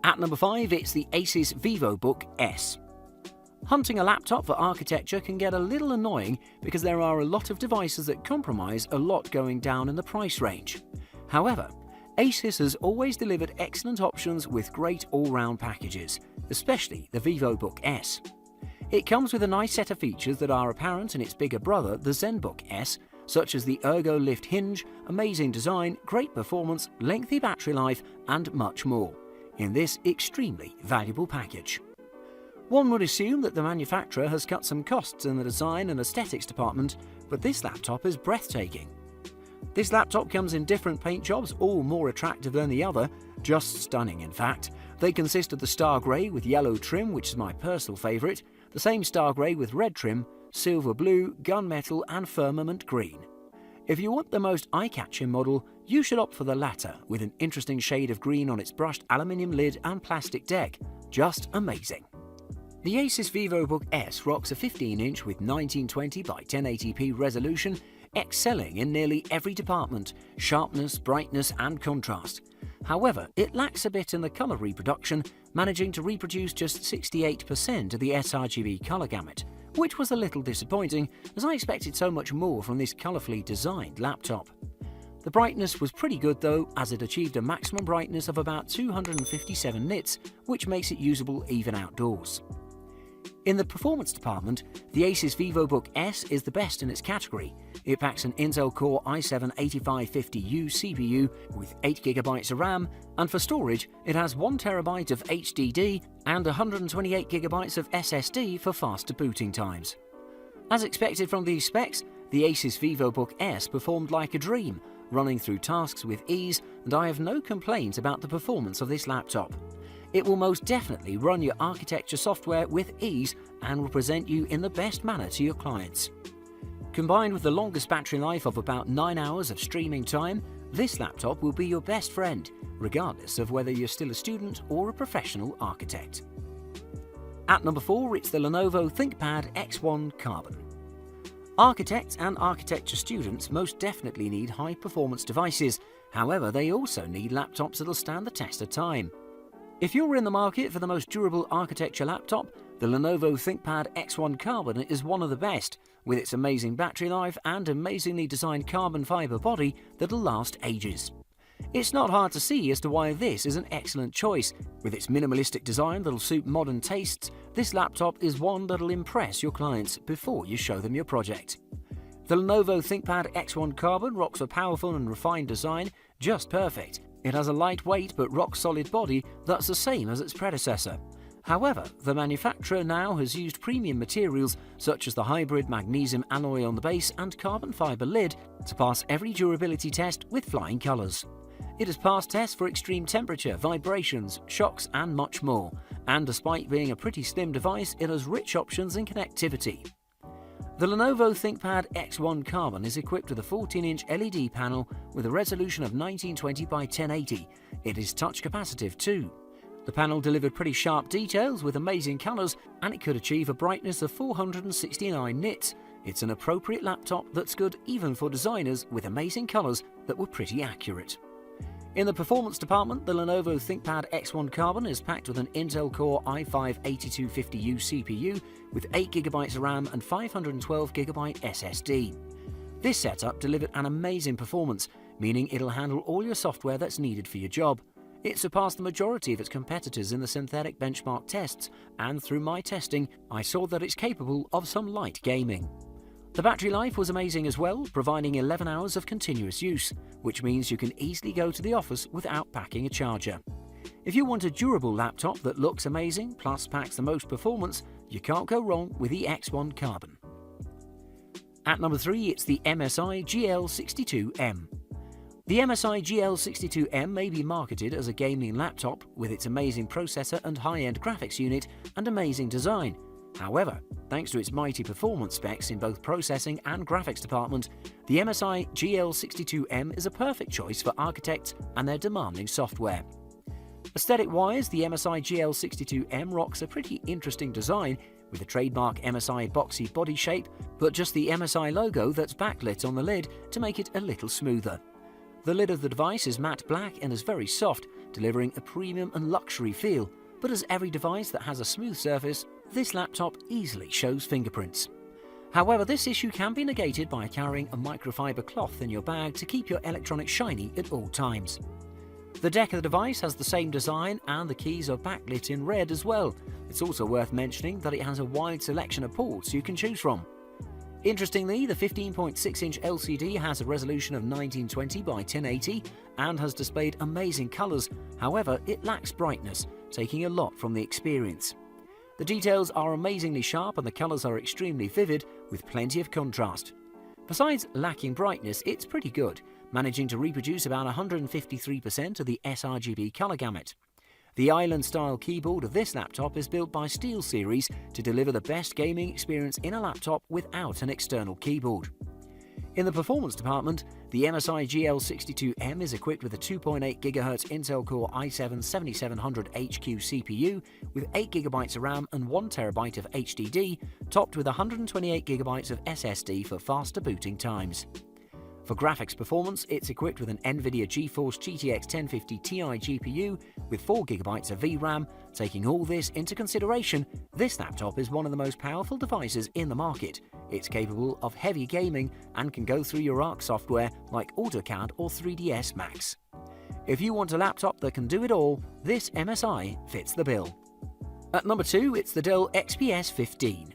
At number 5, it's the Asus VivoBook S. Hunting a laptop for architecture can get a little annoying because there are a lot of devices that compromise a lot going down in the price range. However, Asus has always delivered excellent options with great all-round packages, especially the VivoBook S. It comes with a nice set of features that are apparent in its bigger brother, the ZenBook S, such as the Ergo Lift hinge, amazing design, great performance, lengthy battery life, and much more, in this extremely valuable package. One would assume that the manufacturer has cut some costs in the design and aesthetics department, but this laptop is breathtaking. This laptop comes in different paint jobs, all more attractive than the other, just stunning in fact. They consist of the Star Grey with yellow trim, which is my personal favourite, the same Star Grey with red trim, silver blue, gunmetal and firmament green. If you want the most eye-catching model, you should opt for the latter, with an interesting shade of green on its brushed aluminium lid and plastic deck. Just amazing. The Asus VivoBook S rocks a 15-inch with 1920 by 1080p resolution, excelling in nearly every department: sharpness, brightness and contrast. However, it lacks a bit in the colour reproduction, managing to reproduce just 68% of the sRGB colour gamut, which was a little disappointing as I expected so much more from this colourfully designed laptop. The brightness was pretty good though, as it achieved a maximum brightness of about 257 nits, which makes it usable even outdoors. In the performance department, the Asus VivoBook S is the best in its category. It packs an Intel Core i7-8550U CPU with 8GB of RAM, and for storage, it has 1TB of HDD and 128GB of SSD for faster booting times. As expected from these specs, the Asus VivoBook S performed like a dream, running through tasks with ease, and I have no complaints about the performance of this laptop. It will most definitely run your architecture software with ease and will present you in the best manner to your clients. Combined with the longest battery life of about 9 hours of streaming time, this laptop will be your best friend, regardless of whether you're still a student or a professional architect. At number 4, it's the Lenovo ThinkPad X1 Carbon. Architects and architecture students most definitely need high-performance devices. However, they also need laptops that'll stand the test of time. If you're in the market for the most durable architecture laptop, the Lenovo ThinkPad X1 Carbon is one of the best, with its amazing battery life and amazingly designed carbon fiber body that'll last ages. It's not hard to see as to why this is an excellent choice. With its minimalistic design that'll suit modern tastes, this laptop is one that'll impress your clients before you show them your project. The Lenovo ThinkPad X1 Carbon rocks a powerful and refined design, just perfect. It has a lightweight but rock-solid body that's the same as its predecessor. However, the manufacturer now has used premium materials such as the hybrid magnesium alloy on the base and carbon fiber lid to pass every durability test with flying colours. It has passed tests for extreme temperature, vibrations, shocks and much more, and despite being a pretty slim device, it has rich options in connectivity. The Lenovo ThinkPad X1 Carbon is equipped with a 14-inch LED panel with a resolution of 1920 by 1080. It is touch capacitive too. The panel delivered pretty sharp details with amazing colours, and it could achieve a brightness of 469 nits. It's an appropriate laptop that's good even for designers with amazing colours that were pretty accurate. In the performance department, the Lenovo ThinkPad X1 Carbon is packed with an Intel Core i5-8250U CPU with 8GB of RAM and 512GB SSD. This setup delivered an amazing performance, meaning it'll handle all your software that's needed for your job. It surpassed the majority of its competitors in the synthetic benchmark tests, and through my testing, I saw that it's capable of some light gaming. The battery life was amazing as well, providing 11 hours of continuous use, which means you can easily go to the office without packing a charger. If you want a durable laptop that looks amazing plus packs the most performance, you can't go wrong with the X1 Carbon. At number 3, it's the MSI GL62M. The MSI GL62M may be marketed as a gaming laptop with its amazing processor and high-end graphics unit and amazing design. However, thanks to its mighty performance specs in both processing and graphics department, the MSI GL62M is a perfect choice for architects and their demanding software. Aesthetic-wise, the MSI GL62M rocks a pretty interesting design with a trademark MSI boxy body shape, but just the MSI logo that's backlit on the lid to make it a little smoother. The lid of the device is matte black and is very soft, delivering a premium and luxury feel, but as every device that has a smooth surface, this laptop easily shows fingerprints. However, this issue can be negated by carrying a microfiber cloth in your bag to keep your electronics shiny at all times. The deck of the device has the same design and the keys are backlit in red as well. It's also worth mentioning that it has a wide selection of ports you can choose from. Interestingly, the 15.6-inch LCD has a resolution of 1920 by 1080 and has displayed amazing colours. However, it lacks brightness, taking a lot from the experience. The details are amazingly sharp and the colours are extremely vivid with plenty of contrast. Besides lacking brightness, it's pretty good, managing to reproduce about 153% of the sRGB colour gamut. The Island-style keyboard of this laptop is built by SteelSeries to deliver the best gaming experience in a laptop without an external keyboard. In the performance department, the MSI GL62M is equipped with a 2.8 GHz Intel Core i7-7700HQ CPU with 8GB of RAM and 1TB of HDD, topped with 128GB of SSD for faster booting times. For graphics performance, it's equipped with an NVIDIA GeForce GTX 1050 Ti GPU with 4GB of VRAM. Taking all this into consideration, this laptop is one of the most powerful devices in the market. It's capable of heavy gaming and can go through your ARC software like AutoCAD or 3ds Max. If you want a laptop that can do it all, this MSI fits the bill. At number 2, it's the Dell XPS 15.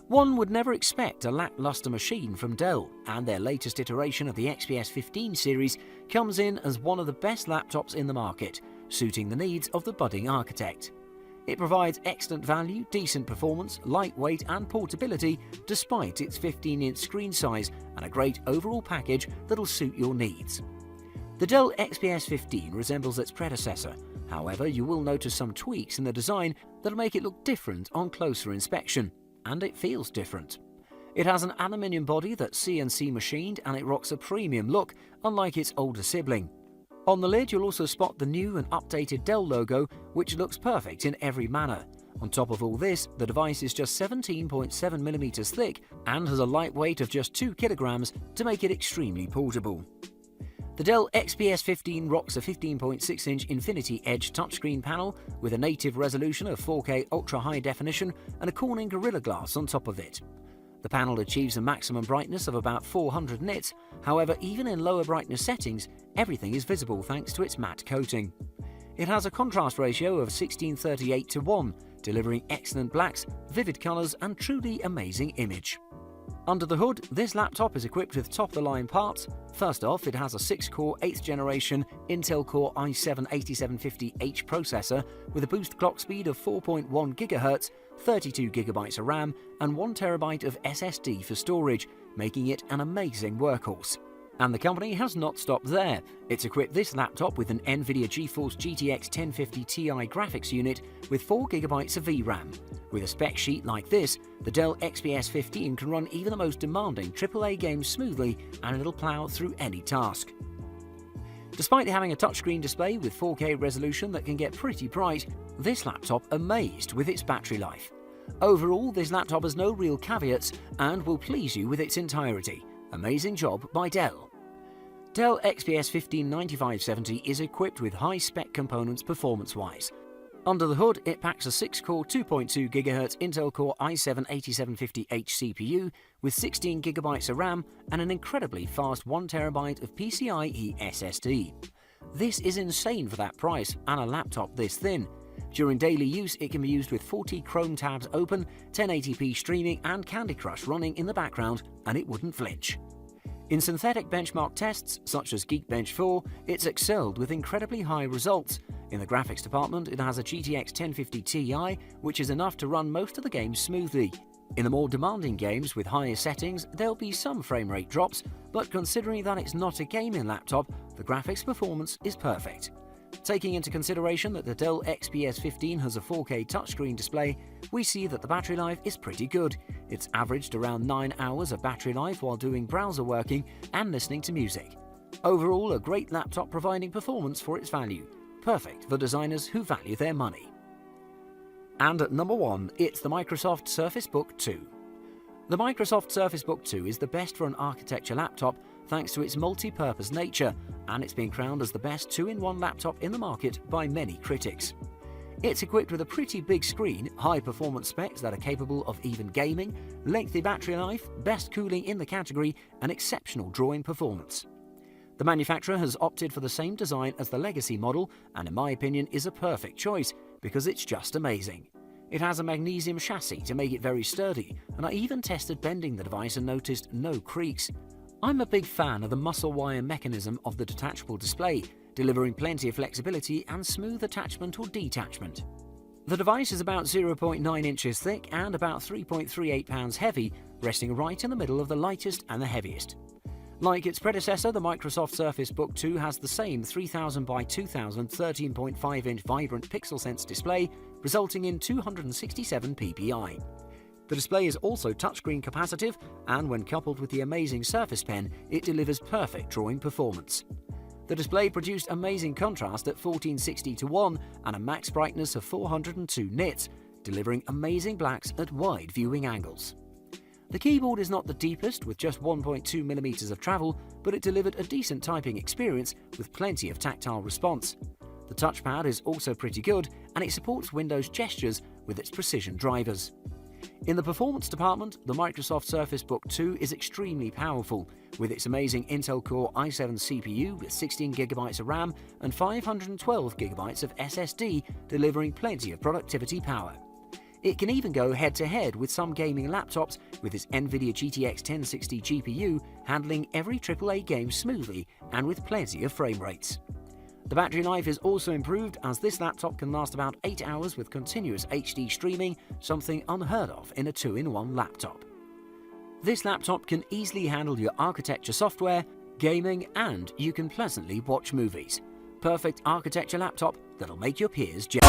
One would never expect a lackluster machine from Dell, and their latest iteration of the XPS 15 series comes in as one of the best laptops in the market, suiting the needs of the budding architect. It provides excellent value, decent performance, lightweight and portability despite its 15-inch screen size and a great overall package that'll suit your needs. The Dell XPS 15 resembles its predecessor, however you will notice some tweaks in the design that'll make it look different on closer inspection. And it feels different. It has an aluminium body that's CNC machined and it rocks a premium look, unlike its older sibling. On the lid you'll also spot the new and updated Dell logo, which looks perfect in every manner. On top of all this, the device is just 17.7mm thick and has a light weight of just 2 kilograms to make it extremely portable. The Dell XPS 15 rocks a 15.6-inch Infinity Edge touchscreen panel with a native resolution of 4K ultra-high definition and a Corning Gorilla Glass on top of it. The panel achieves a maximum brightness of about 400 nits, however even in lower brightness settings, everything is visible thanks to its matte coating. It has a contrast ratio of 16:38:1, delivering excellent blacks, vivid colours and truly amazing image. Under the hood, this laptop is equipped with top-of-the-line parts. First off, it has a 6-core 8th generation Intel Core i7-8750H processor with a boost clock speed of 4.1 GHz, 32GB of RAM and 1TB of SSD for storage, making it an amazing workhorse. And the company has not stopped there. It's equipped this laptop with an NVIDIA GeForce GTX 1050 Ti graphics unit with 4GB of VRAM. With a spec sheet like this, the Dell XPS 15 can run even the most demanding AAA games smoothly and it'll plow through any task. Despite having a touchscreen display with 4K resolution that can get pretty bright, this laptop amazed with its battery life. Overall, this laptop has no real caveats and will please you with its entirety. Amazing job by Dell. Dell XPS 15 9570 is equipped with high-spec components performance-wise. Under the hood, it packs a 6-core 2.2 GHz Intel Core i7-8750H CPU with 16GB of RAM and an incredibly fast 1TB of PCIe SSD. This is insane for that price and a laptop this thin. During daily use, it can be used with 40 Chrome tabs open, 1080p streaming and Candy Crush running in the background, and it wouldn't flinch. In synthetic benchmark tests, such as Geekbench 4, it's excelled with incredibly high results. In the graphics department, it has a GTX 1050 Ti, which is enough to run most of the games smoothly. In the more demanding games with higher settings, there'll be some frame rate drops, but considering that it's not a gaming laptop, the graphics performance is perfect. Taking into consideration that the Dell XPS 15 has a 4K touchscreen display, we see that the battery life is pretty good. It's averaged around 9 hours of battery life while doing browser working and listening to music. Overall, a great laptop providing performance for its value. Perfect for designers who value their money. And at number 1, it's the Microsoft Surface Book 2. The Microsoft Surface Book 2 is the best for an architecture laptop thanks to its multi-purpose nature, and it's been crowned as the best 2-in-1 laptop in the market by many critics. It's equipped with a pretty big screen, high-performance specs that are capable of even gaming, lengthy battery life, best cooling in the category, and exceptional drawing performance. The manufacturer has opted for the same design as the Legacy model, and in my opinion is a perfect choice because it's just amazing. It has a magnesium chassis to make it very sturdy, and I even tested bending the device and noticed no creaks. I'm a big fan of the muscle wire mechanism of the detachable display, delivering plenty of flexibility and smooth attachment or detachment. The device is about 0.9 inches thick and about 3.38 pounds heavy, resting right in the middle of the lightest and the heaviest. Like its predecessor, the Microsoft Surface Book 2 has the same 3000 by 2000 13.5-inch vibrant PixelSense display, resulting in 267 ppi. The display is also touchscreen capacitive, and when coupled with the amazing Surface Pen, it delivers perfect drawing performance. The display produced amazing contrast at 1460:1 and a max brightness of 402 nits, delivering amazing blacks at wide viewing angles. The keyboard is not the deepest, with just 1.2mm of travel, but it delivered a decent typing experience with plenty of tactile response. The touchpad is also pretty good, and it supports Windows gestures with its precision drivers. In the performance department, the Microsoft Surface Book 2 is extremely powerful, with its amazing Intel Core i7 CPU with 16GB of RAM and 512GB of SSD, delivering plenty of productivity power. It can even go head-to-head with some gaming laptops, with its NVIDIA GTX 1060 GPU handling every AAA game smoothly and with plenty of frame rates. The battery life is also improved, as this laptop can last about 8 hours with continuous HD streaming, something unheard of in a 2-in-1 laptop. This laptop can easily handle your architecture software, gaming, and you can pleasantly watch movies. Perfect architecture laptop that'll make your peers jealous.